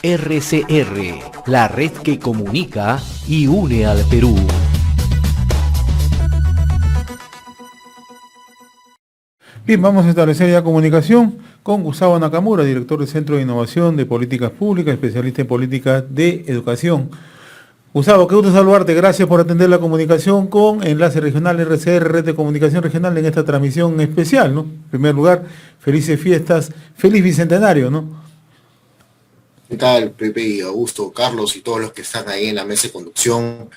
RCR, la red que comunica y une al Perú. Bien, vamos a establecer ya comunicación con Gustavo Nakamura, director del Centro de Innovación de Políticas Públicas, especialista en políticas de educación. Gustavo, qué gusto saludarte. Gracias por atender la comunicación con Enlace Regional RCR, Red de Comunicación Regional, en esta transmisión especial, ¿no? En primer lugar, felices fiestas, feliz bicentenario, ¿no? ¿Qué tal, Pepe y Augusto, Carlos y todos los que están ahí en la mesa de conducción?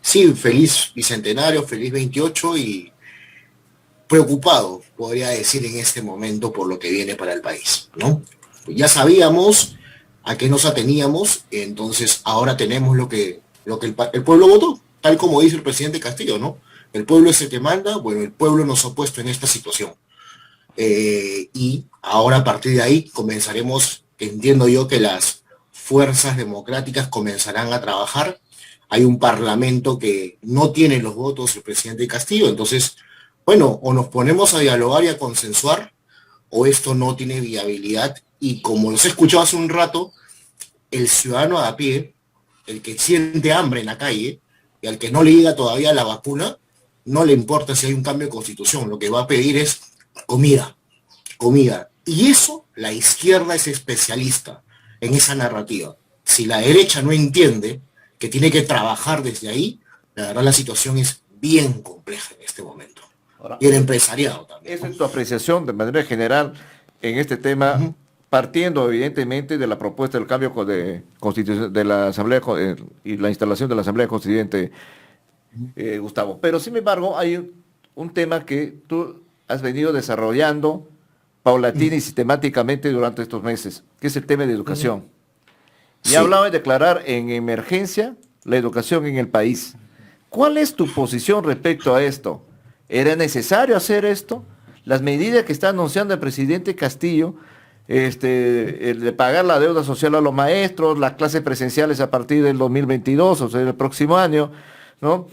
Sí, feliz bicentenario, feliz 28 y preocupado, podría decir en este momento, por lo que viene para el país, ¿no? Ya sabíamos a qué nos ateníamos, entonces ahora tenemos lo que el pueblo votó, tal como dice el presidente Castillo, ¿no? El pueblo es el que manda, bueno, el pueblo nos ha puesto en esta situación. Y ahora a partir de ahí comenzaremos, entiendo yo que las fuerzas democráticas comenzarán a trabajar. Hay un parlamento que no tiene los votos del presidente Castillo, entonces, bueno, o nos ponemos a dialogar y a consensuar, o esto no tiene viabilidad. Y como los he escuchado hace un rato, el ciudadano a pie, el que siente hambre en la calle, y al que no le llega todavía la vacuna, no le importa si hay un cambio de constitución, lo que va a pedir es comida, comida. Y eso, la izquierda es especialista en esa narrativa. Si la derecha no entiende que tiene que trabajar desde ahí, la verdad la situación es bien compleja en este momento. Ahora, Y el empresariado también. esa es tu apreciación de manera general en este tema, partiendo evidentemente de la propuesta del cambio de constitución de la Asamblea y la instalación de la Asamblea Constituyente, Gustavo. Pero sin embargo, hay un tema que tú has venido desarrollando paulatina y sistemáticamente durante estos meses, que es el tema de educación. Sí. Y hablaba de declarar en emergencia la educación en el país. ¿Cuál es tu posición respecto a esto? ¿Era necesario hacer esto? Las medidas que está anunciando el presidente Castillo, el de pagar la deuda social a los maestros, las clases presenciales a partir del 2022, o sea, el próximo año, ¿no?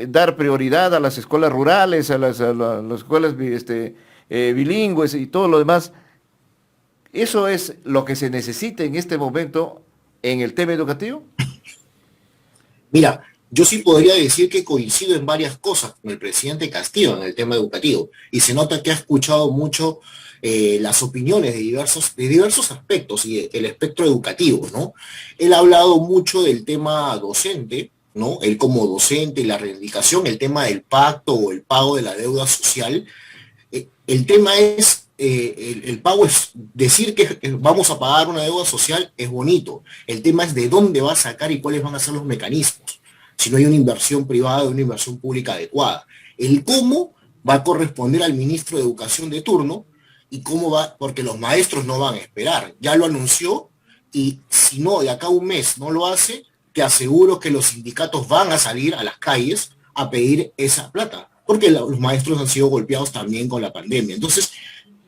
Dar prioridad a las escuelas rurales, a las escuelas bilingües y todo lo demás. ¿Eso es lo que se necesita en este momento en el tema educativo? Mira, yo sí podría decir que coincido en varias cosas con el presidente Castillo en el tema educativo, y se nota que ha escuchado mucho las opiniones de diversos aspectos y el espectro educativo, ¿no? Él ha hablado mucho del tema docente, ¿no? Él como docente y la reivindicación, el tema del pacto o el pago de la deuda social. El tema es, el pago es decir que vamos a pagar una deuda social, es bonito. El tema es de dónde va a sacar y cuáles van a ser los mecanismos. Si no hay una inversión privada o una inversión pública adecuada. El cómo va a corresponder al ministro de Educación de turno y cómo va, porque los maestros no van a esperar. Ya lo anunció y si no, de acá a un mes no lo hace, te aseguro que los sindicatos van a salir a las calles a pedir esa plata, porque los maestros han sido golpeados también con la pandemia. Entonces,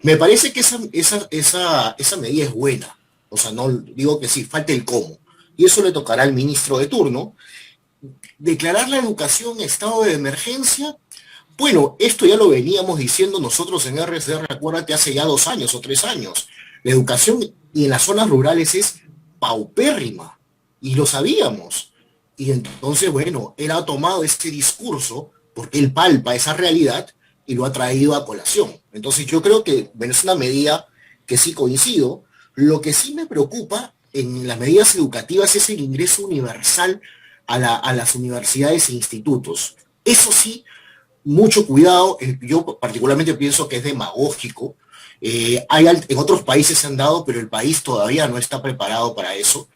me parece que esa medida es buena. O sea, no digo que sí, falta el cómo. Y eso le tocará al ministro de turno. Declarar la educación estado de emergencia, bueno, esto ya lo veníamos diciendo nosotros en RCR, acuérdate, hace ya 2 años o 3 años. La educación y en las zonas rurales es paupérrima, y lo sabíamos. Y entonces, bueno, él ha tomado este discurso porque él palpa esa realidad y lo ha traído a colación. Entonces yo creo que, bueno, es una medida que sí coincido. Lo que sí me preocupa en las medidas educativas es el ingreso universal a las universidades e institutos. Eso sí, mucho cuidado. Yo particularmente pienso que es demagógico. En otros países se han dado, pero el país todavía no está preparado para eso.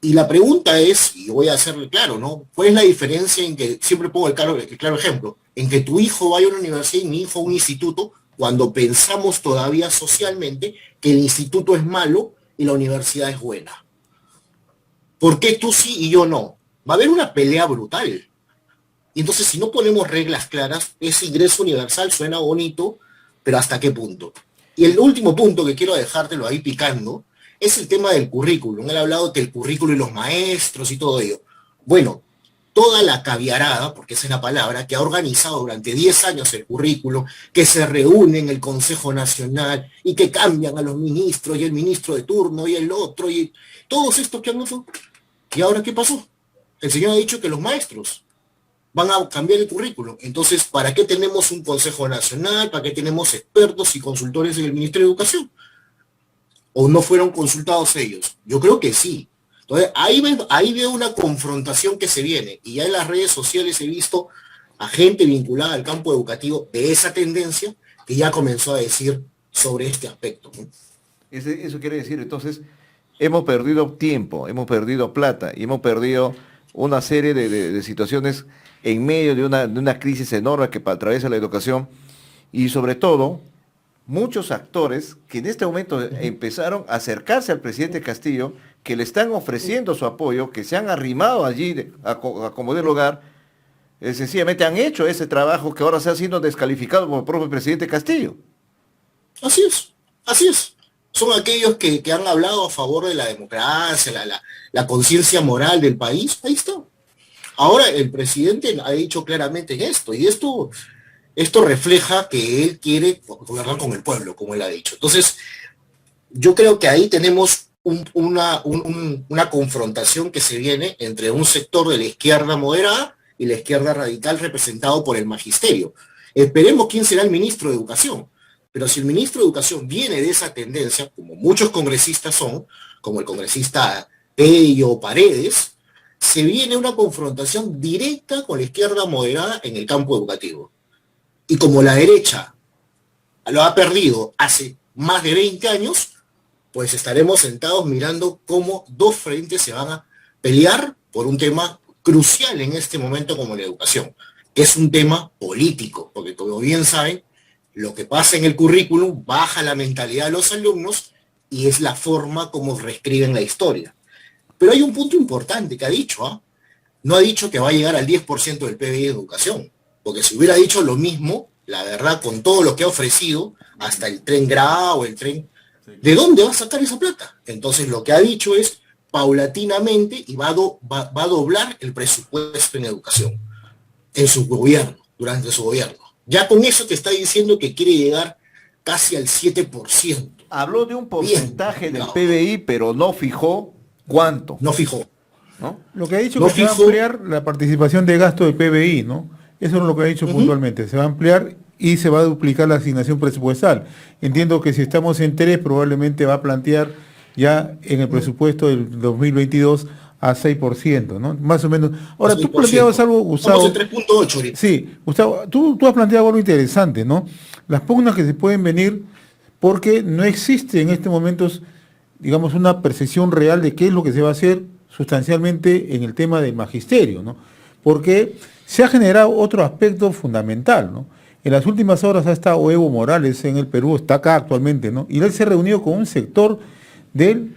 Y la pregunta es, y voy a hacerle claro, ¿no? ¿Cuál es la diferencia en que, siempre pongo el claro ejemplo, en que tu hijo vaya a una universidad y mi hijo a un instituto, cuando pensamos todavía socialmente que el instituto es malo y la universidad es buena? ¿Por qué tú sí y yo no? Va a haber una pelea brutal. Y entonces, si no ponemos reglas claras, ese ingreso universal suena bonito, pero ¿hasta qué punto? Y el último punto que quiero dejártelo ahí picando es el tema del currículum. Él ha hablado del currículum y los maestros y todo ello. Bueno, toda la caviarada, porque esa es la palabra, que ha organizado durante 10 años el currículum, que se reúne en el Consejo Nacional y que cambian a los ministros y el ministro de turno y el otro y todos estos que han hecho. ¿Y ahora qué pasó? El señor ha dicho que los maestros van a cambiar el currículum. Entonces, ¿para qué tenemos un Consejo Nacional? ¿Para qué tenemos expertos y consultores en el Ministerio de Educación? ¿O no fueron consultados ellos? Yo creo que sí. Entonces, ahí veo una confrontación que se viene. Y ya en las redes sociales he visto a gente vinculada al campo educativo de esa tendencia que ya comenzó a decir sobre este aspecto, ¿no? Eso quiere decir, entonces, hemos perdido tiempo, hemos perdido plata y hemos perdido una serie de situaciones en medio de una crisis enorme que atraviesa la educación y sobre todo muchos actores que en este momento empezaron a acercarse al presidente Castillo, que le están ofreciendo su apoyo, que se han arrimado allí a como de lugar, sencillamente han hecho ese trabajo que ahora está siendo descalificado por el propio presidente Castillo. Así es, así es. Son aquellos que han hablado a favor de la democracia, la conciencia moral del país. Ahí está. Ahora el presidente ha dicho claramente esto, y esto refleja que él quiere gobernar con el pueblo, como él ha dicho. Entonces, yo creo que ahí tenemos una confrontación que se viene entre un sector de la izquierda moderada y la izquierda radical representado por el magisterio. Esperemos quién será el ministro de Educación. Pero si el ministro de Educación viene de esa tendencia, como muchos congresistas son, como el congresista Tello Paredes, se viene una confrontación directa con la izquierda moderada en el campo educativo. Y como la derecha lo ha perdido hace más de 20 años, pues estaremos sentados mirando cómo dos frentes se van a pelear por un tema crucial en este momento como la educación, que es un tema político, porque como bien saben, lo que pasa en el currículum baja la mentalidad de los alumnos y es la forma como reescriben la historia. Pero hay un punto importante que ha dicho, ¿ah? No ha dicho que va a llegar al 10% del PBI de educación, porque si hubiera dicho lo mismo, la verdad, con todo lo que ha ofrecido, hasta el tren Grau, el tren, ¿de dónde va a sacar esa plata? Entonces lo que ha dicho es paulatinamente y va a doblar el presupuesto en educación, en su gobierno, durante su gobierno. Ya con eso te está diciendo que quiere llegar casi al 7%. Habló de un porcentaje del PBI, pero no fijó cuánto. No fijó. ¿No? Lo que ha dicho No que se va a fijo. ampliar la participación de gasto de PBI, ¿no? Eso es lo que ha dicho puntualmente. Se va a ampliar y se va a duplicar la asignación presupuestal. Entiendo que si estamos en 3, probablemente va a plantear ya en el presupuesto del 2022 a 6%, ¿no? Más o menos. Ahora, tú 6%. planteabas algo, Gustavo. Estamos en 3.8 ahorita. Sí, Gustavo, tú has planteado algo interesante, ¿no? Las pugnas que se pueden venir porque no existe en estos momentos, digamos, una percepción real de qué es lo que se va a hacer sustancialmente en el tema del magisterio, ¿no? Porque se ha generado otro aspecto fundamental, ¿no? En las últimas horas ha estado Evo Morales en el Perú, está acá actualmente, ¿no? Y él se ha reunido con un sector de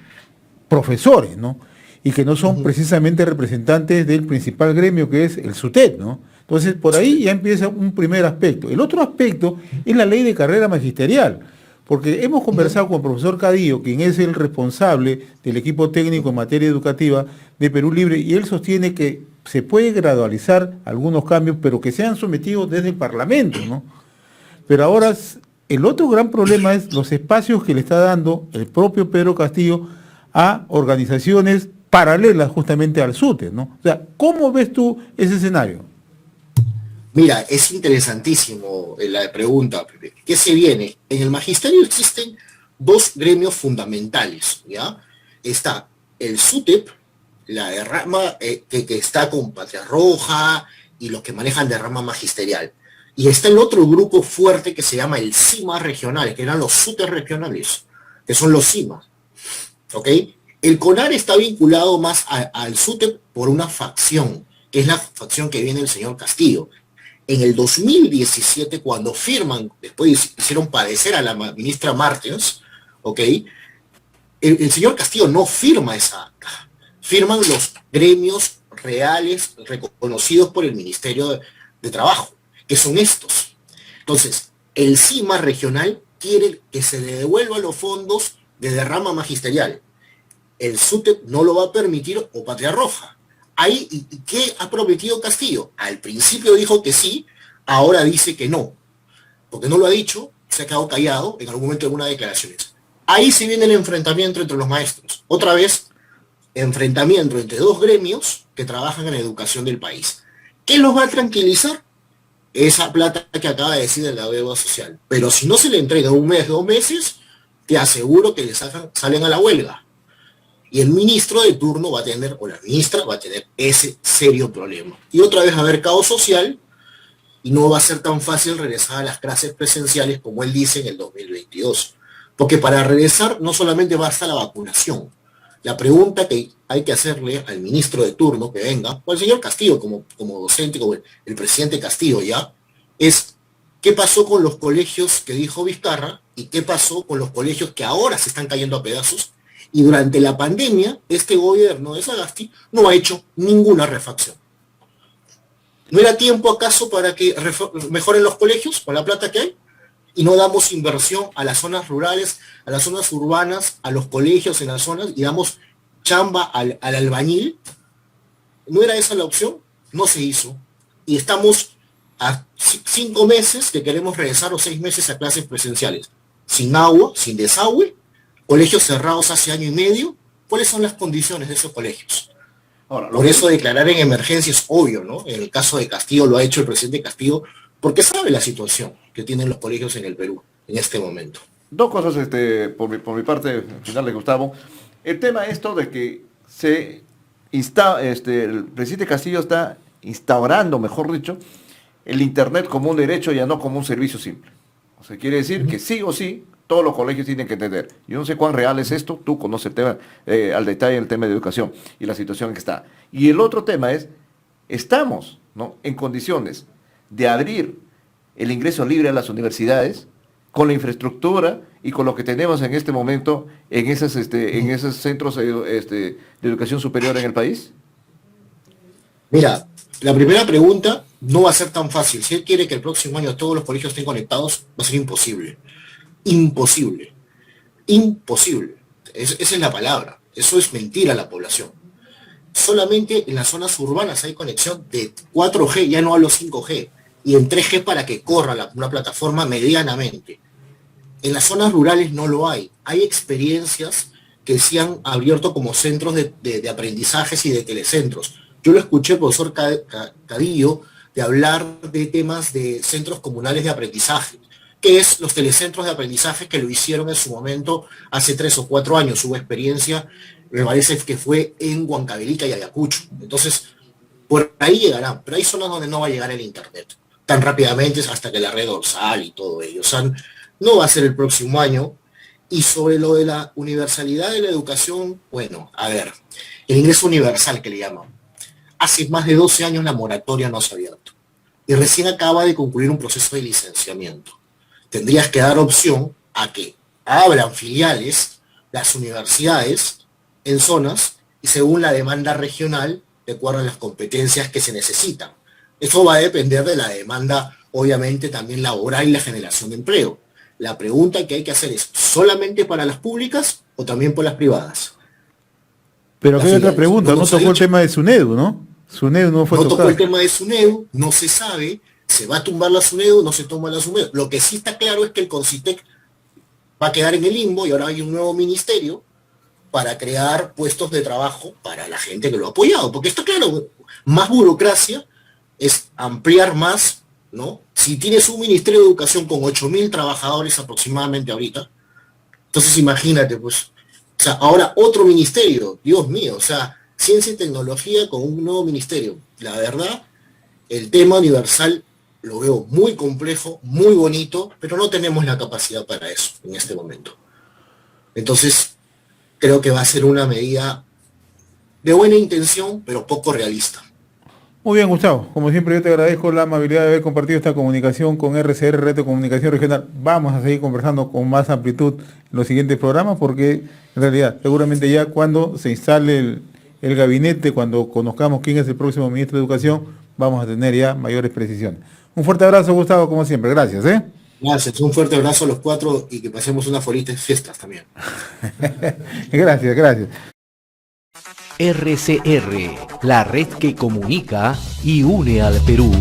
profesores, ¿no? Y que no son precisamente representantes del principal gremio que es el SUTEP, ¿no? Entonces, por ahí ya empieza un primer aspecto. El otro aspecto es la ley de carrera magisterial, porque hemos conversado con el profesor Cadillo, quien es el responsable del equipo técnico en materia educativa de Perú Libre, y él sostiene que se puede gradualizar algunos cambios, pero que sean sometidos desde el Parlamento, ¿no? Pero ahora, el otro gran problema es los espacios que le está dando el propio Pedro Castillo a organizaciones paralelas justamente al SUTE, ¿no? O sea, ¿cómo ves tú ese escenario? Mira, es interesantísimo la pregunta. ¿Qué se viene? En el magisterio existen dos gremios fundamentales, ¿ya? Está el SUTEP, la derrama que está con Patria Roja y los que manejan derrama magisterial. Y está el otro grupo fuerte que se llama el CIMA regional, que eran los SUTEP regionales, que son los CIMA, ¿ok? El CONAR está vinculado más al SUTEP por una facción, que es la facción que viene el señor Castillo. En el 2017, cuando firman, después hicieron padecer a la ministra Martens, ¿ok? El señor Castillo no firma esa acta, firman los gremios reales reconocidos por el Ministerio de Trabajo, que son estos. Entonces, el CIMA regional quiere que se le devuelvan los fondos de derrama magisterial. El SUTEP no lo va a permitir, o Patria Roja. Ahí, ¿y qué ha prometido Castillo? Al principio dijo que sí, ahora dice que no. Porque no lo ha dicho, se ha quedado callado en algún momento en algunas declaraciones. Ahí se viene el enfrentamiento entre los maestros. Otra vez, enfrentamiento entre dos gremios que trabajan en la educación del país. ¿Qué los va a tranquilizar? Esa plata que acaba de decir de la deuda social. Pero si no se le entrega un mes, 2 meses, te aseguro que salen a la huelga. Y el ministro de turno va a tener, o la ministra va a tener ese serio problema. Y otra vez va a haber caos social y no va a ser tan fácil regresar a las clases presenciales como él dice en el 2022. Porque para regresar no solamente basta la vacunación. La pregunta que hay que hacerle al ministro de turno que venga, o al señor Castillo como docente, como el presidente Castillo ya, es qué pasó con los colegios que dijo Vizcarra y qué pasó con los colegios que ahora se están cayendo a pedazos. Y durante la pandemia, este gobierno de Sagasti no ha hecho ninguna refacción. ¿No era tiempo acaso para que mejoren los colegios con la plata que hay? Y no damos inversión a las zonas rurales, a las zonas urbanas, a los colegios en las zonas, y damos chamba al albañil. ¿No era esa la opción? No se hizo. Y estamos a 5 meses que queremos regresar o 6 meses a clases presenciales. Sin agua, sin desagüe, colegios cerrados hace año y medio. ¿Cuáles son las condiciones de esos colegios? Ahora, por eso declarar en emergencia es obvio, ¿no? En el caso de Castillo lo ha hecho el presidente Castillo porque sabe la situación que tienen los colegios en el Perú en este momento. Dos cosas por mi parte, final de Gustavo. El tema esto de que el presidente Castillo está instaurando, mejor dicho, el Internet como un derecho y ya no como un servicio simple. O sea, quiere decir que sí o sí todos los colegios tienen que entender. Yo no sé cuán real es esto, tú conoces el tema al detalle, el tema de educación y la situación en que está. Y el otro tema es, estamos, ¿no?, en condiciones de abrir el ingreso libre a las universidades con la infraestructura y con lo que tenemos en este momento en esos centros de educación superior en el país. Mira, la primera pregunta no va a ser tan fácil. Si él quiere que el próximo año todos los colegios estén conectados, va a ser imposible. Imposible. Imposible. Esa es la palabra. Eso es mentir a la población. Solamente en las zonas urbanas hay conexión de 4G, ya no hablo 5G, y en 3G para que corra una plataforma medianamente. En las zonas rurales no lo hay. Hay experiencias que se han abierto como centros de aprendizajes y de telecentros. Yo lo escuché al profesor Cadillo de hablar de temas de centros comunales de aprendizaje, que es los telecentros de aprendizaje que lo hicieron en su momento hace 3 o 4 años. Hubo experiencia, me parece que fue en Huancavelica y Ayacucho. Entonces, por ahí llegarán, pero hay zonas donde no va a llegar el Internet tan rápidamente hasta que la red dorsal y todo ello. O sea, no va a ser el próximo año. Y sobre lo de la universalidad de la educación, bueno, a ver, el ingreso universal que le llaman. Hace más de 12 años la moratoria no se ha abierto. Y recién acaba de concluir un proceso de licenciamiento. Tendrías que dar opción a que abran filiales las universidades en zonas y según la demanda regional, de acuerdo a las competencias que se necesitan. Eso va a depender de la demanda, obviamente, también laboral y la generación de empleo. La pregunta que hay que hacer es, ¿solamente para las públicas o también por las privadas? Pero aquí hay otra pregunta, no tocó el tema de SUNEDU, ¿no? SUNEDU no fue tocado. No tocó el tema de SUNEDU, no se sabe, se va a tumbar la SUNEDU, no se toma la SUNEDU. Lo que sí está claro es que el CONCITEC va a quedar en el limbo y ahora hay un nuevo ministerio para crear puestos de trabajo para la gente que lo ha apoyado. Porque está claro, más burocracia es ampliar más, ¿no? Si tienes un Ministerio de Educación con 8.000 trabajadores aproximadamente ahorita, entonces imagínate, pues, o sea, ahora otro ministerio, Dios mío, o sea, ciencia y tecnología con un nuevo ministerio. La verdad, el tema universal lo veo muy complejo, muy bonito, pero no tenemos la capacidad para eso en este momento. Entonces, creo que va a ser una medida de buena intención, pero poco realista. Muy bien, Gustavo. Como siempre, yo te agradezco la amabilidad de haber compartido esta comunicación con RCR, Red de Comunicación Regional. Vamos a seguir conversando con más amplitud en los siguientes programas, porque en realidad, seguramente ya cuando se instale el gabinete, cuando conozcamos quién es el próximo ministro de Educación, vamos a tener ya mayores precisiones. Un fuerte abrazo, Gustavo, como siempre. Gracias, ¿eh? Gracias. Un fuerte abrazo a los 4 y que pasemos unas felices fiestas también. Gracias, gracias. RCR, la red que comunica y une al Perú.